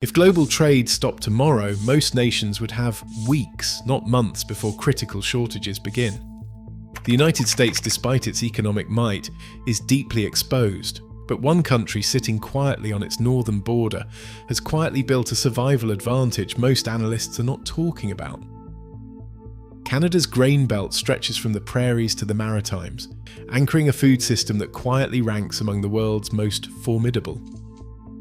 If global trade stopped tomorrow, most nations would have weeks, not months, before critical shortages begin. The United States, despite its economic might, is deeply exposed, but one country sitting quietly on its northern border has quietly built a survival advantage most analysts are not talking about. Canada's grain belt stretches from the prairies to the Maritimes, anchoring a food system that quietly ranks among the world's most formidable.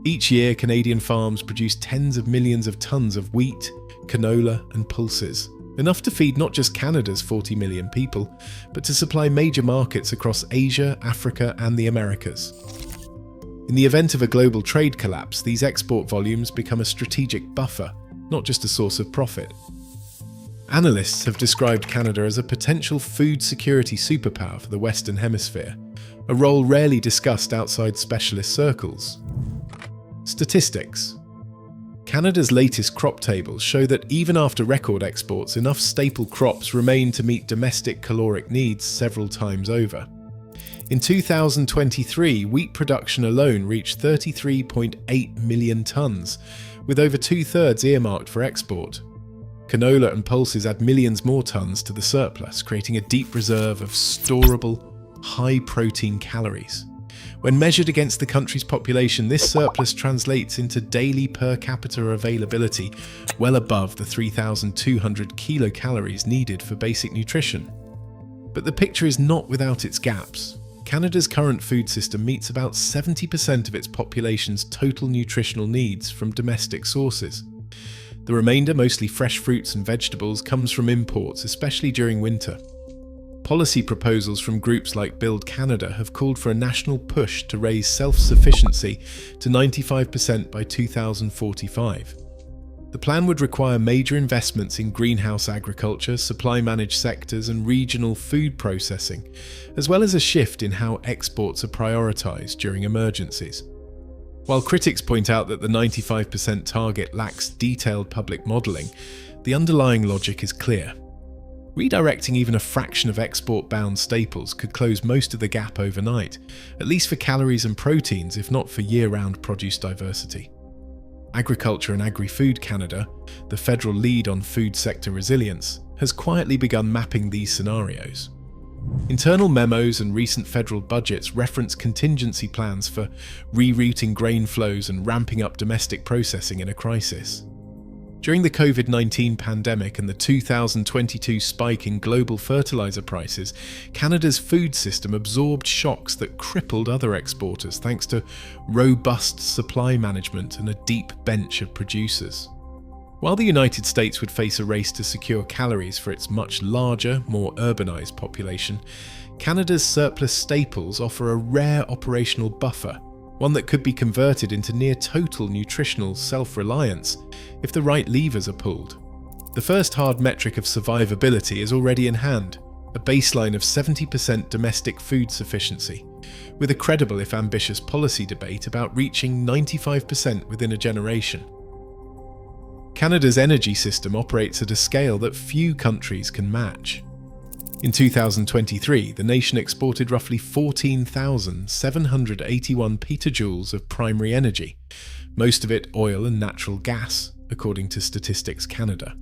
Each year, Canadian farms produce tens of millions of tons of wheat, canola and pulses, enough to feed not just Canada's 40 million people, but to supply major markets across Asia, Africa and the Americas. In the event of a global trade collapse, these export volumes become a strategic buffer, not just a source of profit. Analysts have described Canada as a potential food security superpower for the Western Hemisphere, a role rarely discussed outside specialist circles. Statistics. Canada's latest crop tables show that even after record exports, enough staple crops remain to meet domestic caloric needs several times over. In 2023, wheat production alone reached 33.8 million tonnes, with over two-thirds earmarked for export. Canola and pulses add millions more tonnes to the surplus, creating a deep reserve of storable, high-protein calories. When measured against the country's population, this surplus translates into daily per capita availability well above the 3,200 kilocalories needed for basic nutrition. But the picture is not without its gaps. Canada's current food system meets about 70% of its population's total nutritional needs from domestic sources. The remainder, mostly fresh fruits and vegetables, comes from imports, especially during winter. Policy proposals from groups like Build Canada have called for a national push to raise self-sufficiency to 95% by 2045. The plan would require major investments in greenhouse agriculture, supply-managed sectors and regional food processing, as well as a shift in how exports are prioritised during emergencies. While critics point out that the 95% target lacks detailed public modelling, the underlying logic is clear. Redirecting even a fraction of export-bound staples could close most of the gap overnight, at least for calories and proteins, if not for year-round produce diversity. Agriculture and Agri-Food Canada, the federal lead on food sector resilience, has quietly begun mapping these scenarios. Internal memos and recent federal budgets reference contingency plans for rerouting grain flows and ramping up domestic processing in a crisis. During the COVID-19 pandemic and the 2022 spike in global fertilizer prices, Canada's food system absorbed shocks that crippled other exporters thanks to robust supply management and a deep bench of producers. While the United States would face a race to secure calories for its much larger, more urbanized population, Canada's surplus staples offer a rare operational buffer, one that could be converted into near-total nutritional self-reliance if the right levers are pulled. The first hard metric of survivability is already in hand, a baseline of 70% domestic food sufficiency, with a credible if ambitious policy debate about reaching 95% within a generation. Canada's energy system operates at a scale that few countries can match. In 2023, the nation exported roughly 14,781 petajoules of primary energy, most of it oil and natural gas, according to Statistics Canada.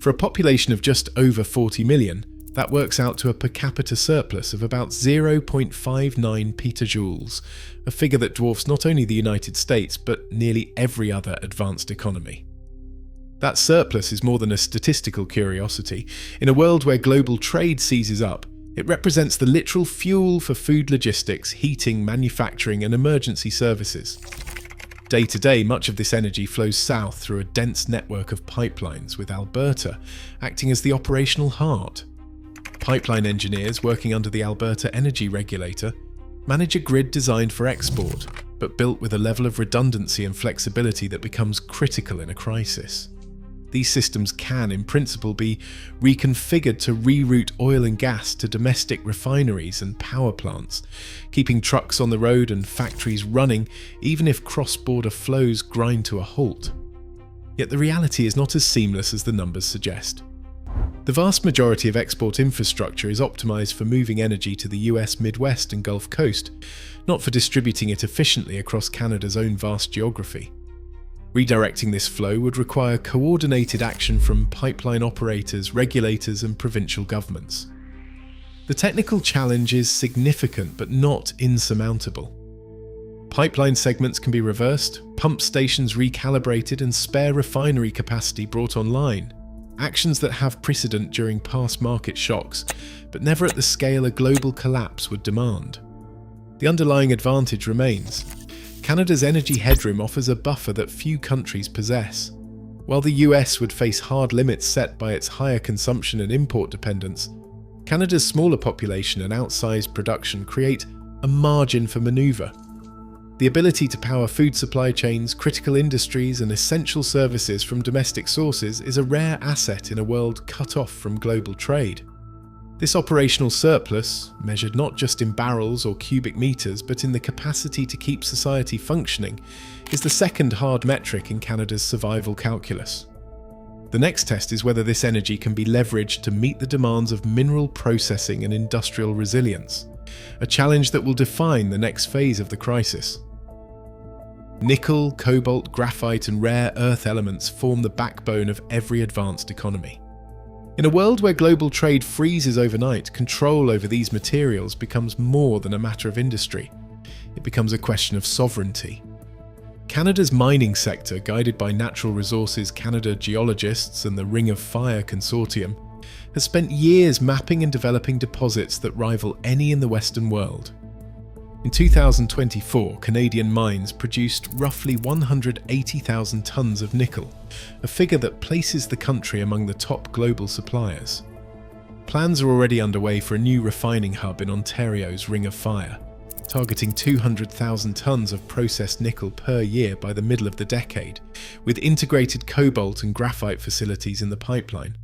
For a population of just over 40 million, that works out to a per capita surplus of about 0.59 petajoules, a figure that dwarfs not only the United States but nearly every other advanced economy. That surplus is more than a statistical curiosity. In a world where global trade seizes up, it represents the literal fuel for food logistics, heating, manufacturing and emergency services. Day to day, much of this energy flows south through a dense network of pipelines, with Alberta acting as the operational heart. Pipeline engineers working under the Alberta Energy Regulator manage a grid designed for export, but built with a level of redundancy and flexibility that becomes critical in a crisis. These systems can, in principle, be reconfigured to reroute oil and gas to domestic refineries and power plants, keeping trucks on the road and factories running even if cross-border flows grind to a halt. Yet the reality is not as seamless as the numbers suggest. The vast majority of export infrastructure is optimized for moving energy to the US Midwest and Gulf Coast, not for distributing it efficiently across Canada's own vast geography. Redirecting this flow would require coordinated action from pipeline operators, regulators, and provincial governments. The technical challenge is significant but not insurmountable. Pipeline segments can be reversed, pump stations recalibrated, and spare refinery capacity brought online. Actions that have precedent during past market shocks, but never at the scale a global collapse would demand. The underlying advantage remains. Canada's energy headroom offers a buffer that few countries possess. While the US would face hard limits set by its higher consumption and import dependence, Canada's smaller population and outsized production create a margin for manoeuvre. The ability to power food supply chains, critical industries, and essential services from domestic sources is a rare asset in a world cut off from global trade. This operational surplus, measured not just in barrels or cubic meters but in the capacity to keep society functioning, is the second hard metric in Canada's survival calculus. The next test is whether this energy can be leveraged to meet the demands of mineral processing and industrial resilience, a challenge that will define the next phase of the crisis. Nickel, cobalt, graphite, and rare earth elements form the backbone of every advanced economy. In a world where global trade freezes overnight, control over these materials becomes more than a matter of industry. It becomes a question of sovereignty. Canada's mining sector, guided by Natural Resources Canada geologists and the Ring of Fire consortium, has spent years mapping and developing deposits that rival any in the Western world. In 2024, Canadian mines produced roughly 180,000 tonnes of nickel, a figure that places the country among the top global suppliers. Plans are already underway for a new refining hub in Ontario's Ring of Fire, targeting 200,000 tonnes of processed nickel per year by the middle of the decade, with integrated cobalt and graphite facilities in the pipeline.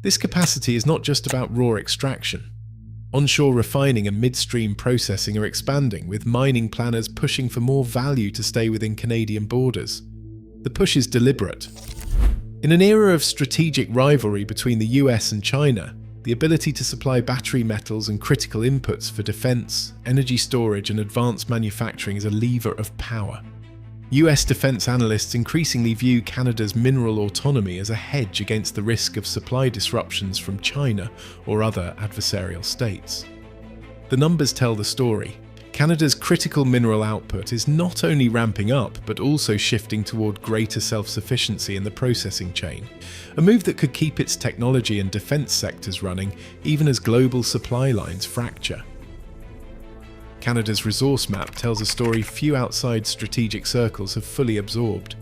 This capacity is not just about raw extraction. Onshore refining and midstream processing are expanding, with mining planners pushing for more value to stay within Canadian borders. The push is deliberate. In an era of strategic rivalry between the US and China, the ability to supply battery metals and critical inputs for defense, energy storage, and advanced manufacturing is a lever of power. US defense analysts increasingly view Canada's mineral autonomy as a hedge against the risk of supply disruptions from China or other adversarial states. The numbers tell the story. Canada's critical mineral output is not only ramping up, but also shifting toward greater self-sufficiency in the processing chain, a move that could keep its technology and defense sectors running even as global supply lines fracture. Canada's resource map tells a story few outside strategic circles have fully absorbed.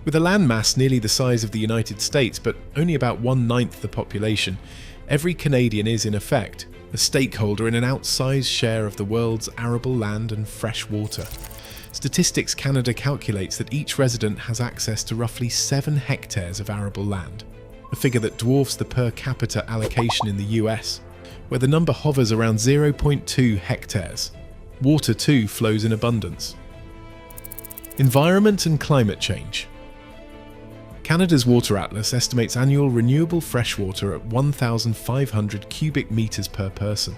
With a landmass nearly the size of the United States, but only about 1/9 the population, every Canadian is, in effect, a stakeholder in an outsized share of the world's arable land and fresh water. Statistics Canada calculates that each resident has access to roughly 7 hectares of arable land, a figure that dwarfs the per capita allocation in the US, where the number hovers around 0.2 hectares. Water too flows in abundance. Environment and climate change. Canada's Water Atlas estimates annual renewable freshwater at 1,500 cubic meters per person,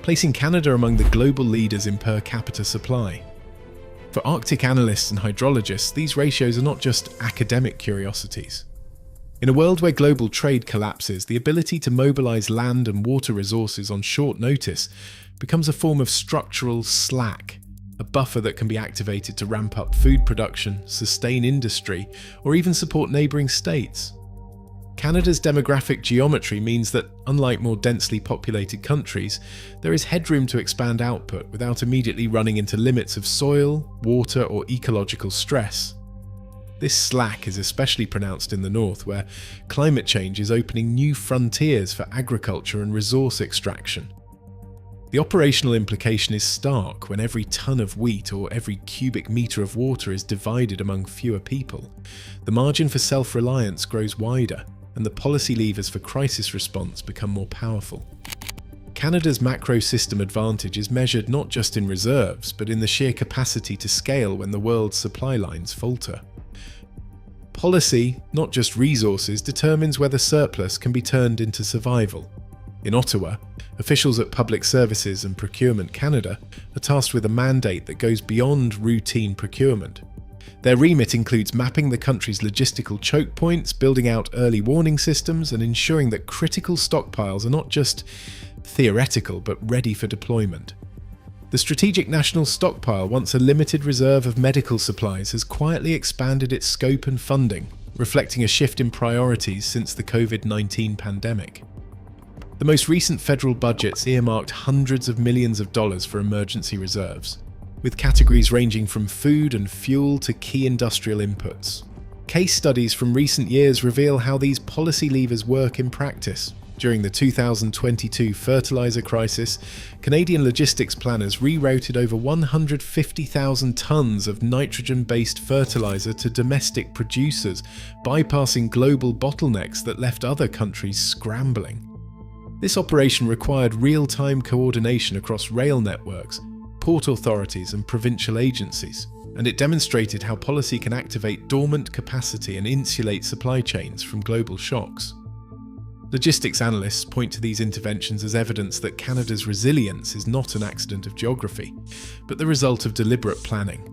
placing Canada among the global leaders in per capita supply. For Arctic analysts and hydrologists, these ratios are not just academic curiosities. In a world where global trade collapses, the ability to mobilize land and water resources on short notice becomes a form of structural slack, a buffer that can be activated to ramp up food production, sustain industry, or even support neighbouring states. Canada's demographic geometry means that, unlike more densely populated countries, there is headroom to expand output without immediately running into limits of soil, water, or ecological stress. This slack is especially pronounced in the north, where climate change is opening new frontiers for agriculture and resource extraction. The operational implication is stark when every ton of wheat or every cubic metre of water is divided among fewer people. The margin for self-reliance grows wider, and the policy levers for crisis response become more powerful. Canada's macro system advantage is measured not just in reserves, but in the sheer capacity to scale when the world's supply lines falter. Policy, not just resources, determines whether surplus can be turned into survival. In Ottawa, officials at Public Services and Procurement Canada are tasked with a mandate that goes beyond routine procurement. Their remit includes mapping the country's logistical choke points, building out early warning systems, and ensuring that critical stockpiles are not just theoretical but ready for deployment. The Strategic National Stockpile, once a limited reserve of medical supplies, has quietly expanded its scope and funding, reflecting a shift in priorities since the COVID-19 pandemic. The most recent federal budgets earmarked hundreds of millions of dollars for emergency reserves, with categories ranging from food and fuel to key industrial inputs. Case studies from recent years reveal how these policy levers work in practice. During the 2022 fertilizer crisis, Canadian logistics planners rerouted over 150,000 tons of nitrogen-based fertilizer to domestic producers, bypassing global bottlenecks that left other countries scrambling. This operation required real-time coordination across rail networks, port authorities and provincial agencies, and it demonstrated how policy can activate dormant capacity and insulate supply chains from global shocks. Logistics analysts point to these interventions as evidence that Canada's resilience is not an accident of geography, but the result of deliberate planning.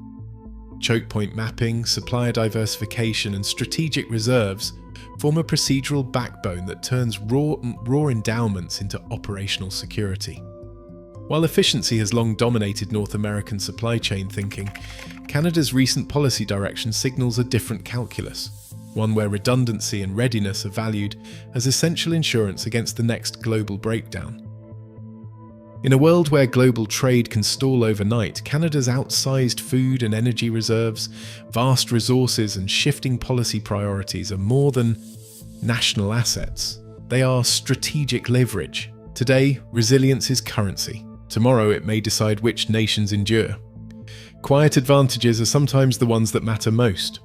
Choke point mapping, supplier diversification, and strategic reserves form a procedural backbone that turns raw endowments into operational security. While efficiency has long dominated North American supply chain thinking, Canada's recent policy direction signals a different calculus, one where redundancy and readiness are valued as essential insurance against the next global breakdown. In a world where global trade can stall overnight, Canada's outsized food and energy reserves, vast resources and shifting policy priorities are more than national assets. They are strategic leverage. Today, resilience is currency. Tomorrow it may decide which nations endure. Quiet advantages are sometimes the ones that matter most.